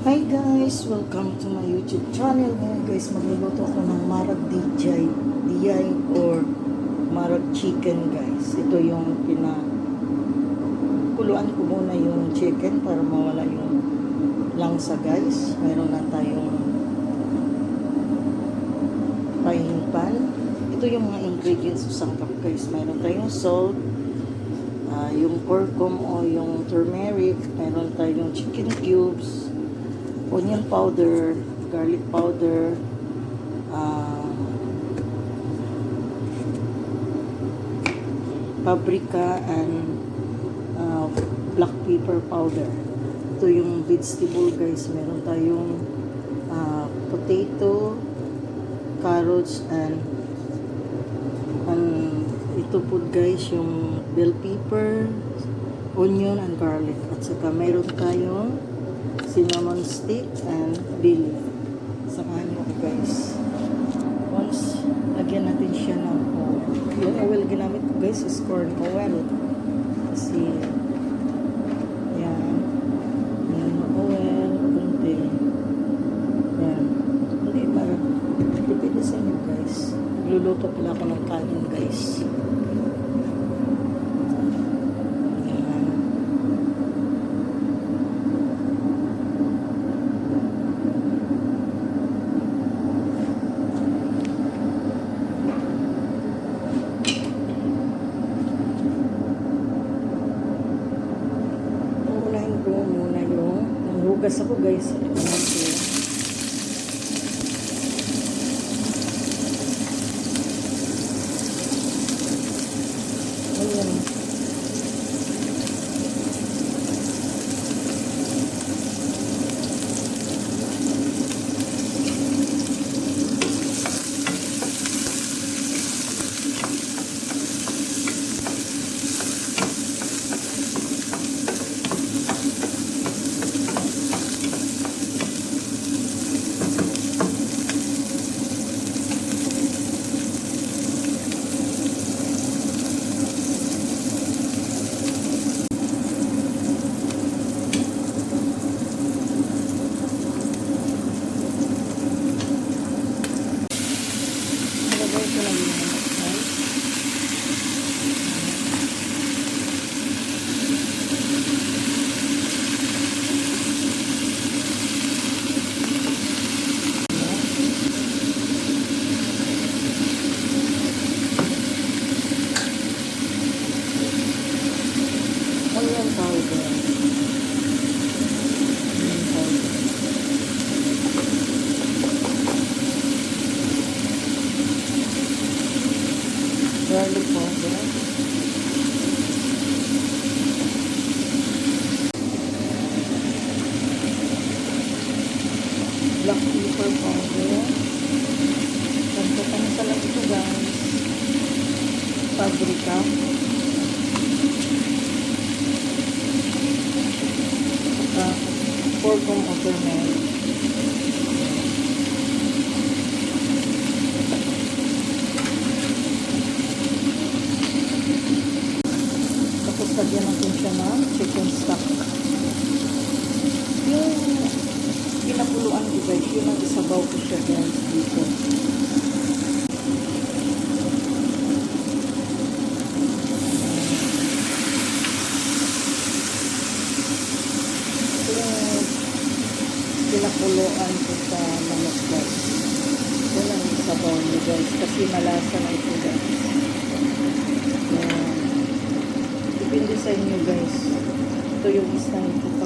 Hi guys! Welcome to my YouTube channel. Ngayon guys, magluluto ako ng marag DI or marag chicken guys. Ito yung pinakuluan ko muna yung chicken para mawala yung langsa guys. Mayroon na tayong frying pan. Ito yung mga ingredients sa sangkap guys. Mayroon tayong salt, yung curcum o yung turmeric, mayroon tayong chicken cubes, onion powder, garlic powder, paprika, and black pepper powder. Ito yung vegetable guys. Meron tayong potato, carrots, and ito po guys yung bell pepper, onion, and garlic. At saka meron tayong cinnamon stick and bay leaf. Samahan nyo ko guys. Once lagyan natin siya ng oil. Yung oil ginamit ko guys is corn oil. Kasi yan. Yan oil. Kunti. Yan. Hindi para depende sa inyo guys. Nagluluto pala ako ng kanin guys. Hugas ako guys. Ayan. Garlic powder. Black pepper powder. Ganito pa na sa lang ito guys. Paprika. Curcum o turmeric. Lagyan natin siya ng chicken stock. Yung pinakuluan ko guys, yun ang isabaw ko siya guys dito. Ito yung pinakuluan ko sa manok guys. Yun ang isabaw niyo guys, kasi malasa na ito guys. Depende sa inyo guys. Ito yung isang ito.